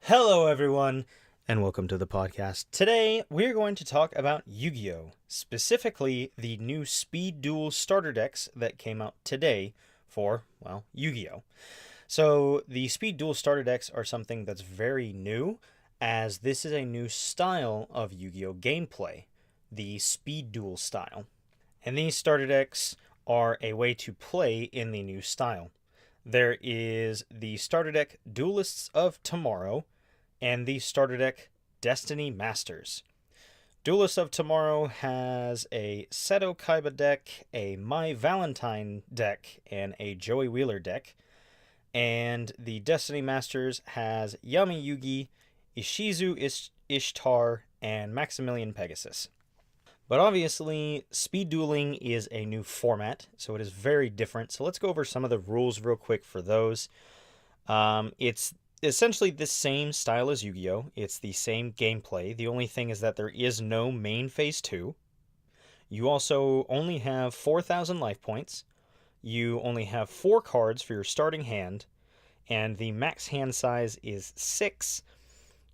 Hello, everyone, and welcome to the podcast. Today, we're going to talk about Yu-Gi-Oh! Specifically, the new Speed Duel starter decks that came out today for, well, Yu-Gi-Oh! So, the Speed Duel starter decks are something that's very new, as this is a new style of Yu-Gi-Oh! Gameplay, the Speed Duel style. And these starter decks are a way to play in the new style. There is the starter deck Duelists of Tomorrow, and the starter deck Destiny Masters. Duelist of Tomorrow has a Seto Kaiba deck, a My Valentine deck, and a Joey Wheeler deck. And the Destiny Masters has Yami Yugi, Ishizu Ishtar, and Maximilian Pegasus. But obviously, speed dueling is a new format, so it is very different. So let's go over some of the rules real quick for those. It's essentially the same style as Yu-Gi-Oh! It's the same gameplay. The only thing is that there is no main phase 2. You also only have 4,000 life points. You only have 4 cards for your starting hand, and the max hand size is 6.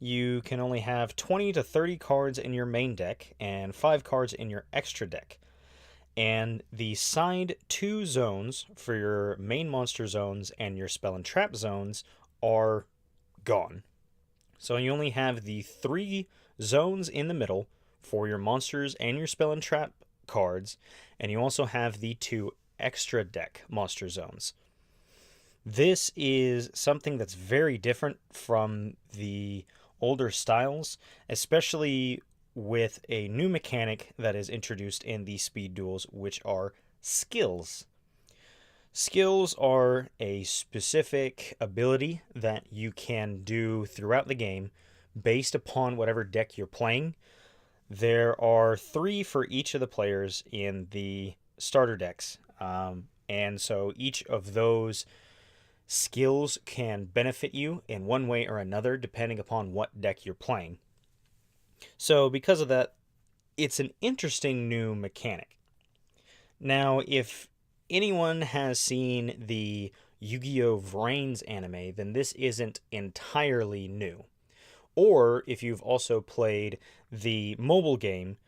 You can only have 20 to 30 cards in your main deck and 5 cards in your extra deck. And the side 2 zones for your main monster zones and your spell and trap zones are gone. So you only have the 3 zones in the middle for your monsters and your spell and trap cards, and you also have the 2 extra deck monster zones. This is something that's very different from the older styles, especially with a new mechanic that is introduced in the speed duels, which are skills. Skills are a specific ability that you can do throughout the game based upon whatever deck you're playing. There are 3 for each of the players in the starter decks, and so each of those skills can benefit you in one way or another depending upon what deck you're playing. So because of that, it's an interesting new mechanic. Now, if anyone has seen the Yu-Gi-Oh! Vrains anime, then this isn't entirely new. Or if you've also played the mobile game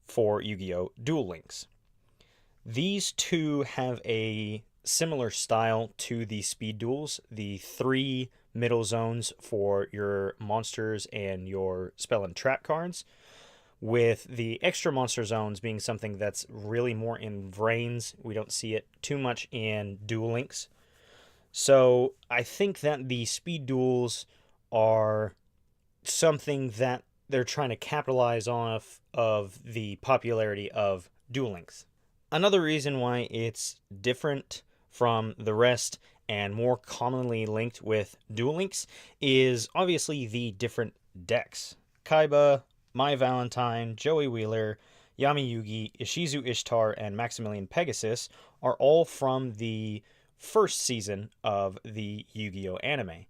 for Yu-Gi-Oh! Duel Links. These two have a similar style to the speed duels, the 3 middle zones for your monsters and your spell and trap cards, with the extra monster zones being something that's really more in Vrains. We don't see it too much in Duel Links. So I think that the speed duels are something that they're trying to capitalize off of the popularity of Duel Links. Another reason why it's different from the rest and more commonly linked with Duel Links is obviously the different decks. Kaiba, My Valentine, Joey Wheeler, Yami Yugi, Ishizu Ishtar, and Maximilian Pegasus are all from the first season of the Yu-Gi-Oh! Anime.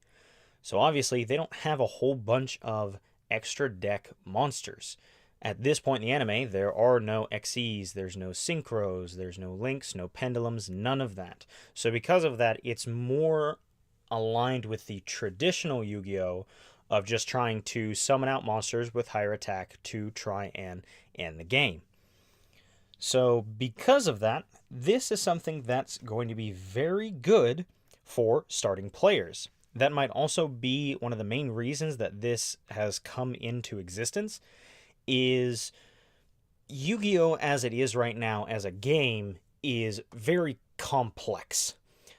So obviously they don't have a whole bunch of extra deck monsters. At this point in the anime, there are no XEs, there's no synchros, there's no links, no pendulums, none of that. So because of that, it's more aligned with the traditional Yu-Gi-Oh! Of just trying to summon out monsters with higher attack to try and end the game. So because of that, this is something that's going to be very good for starting players. That might also be one of the main reasons that this has come into existence, is Yu-Gi-Oh! As it is right now as a game is very complex.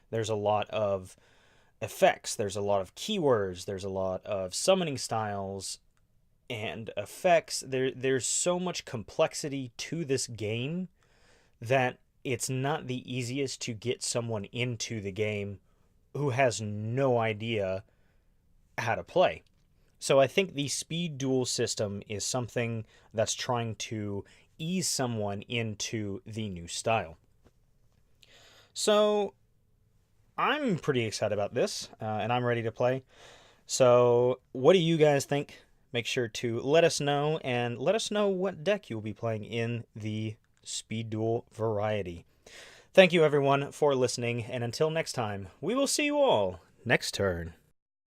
There's a lot of effects, there's a lot of keywords, there's a lot of summoning styles and effects. There's so much complexity to this game that it's not the easiest to get someone into the game who has no idea how to play. So I think the speed duel system is something that's trying to ease someone into the new style. So I'm pretty excited about this, and I'm ready to play. So what do you guys think? Make sure to let us know, and let us know what deck you'll be playing in the speed duel variety. Thank you everyone for listening, and until next time, we will see you all next turn.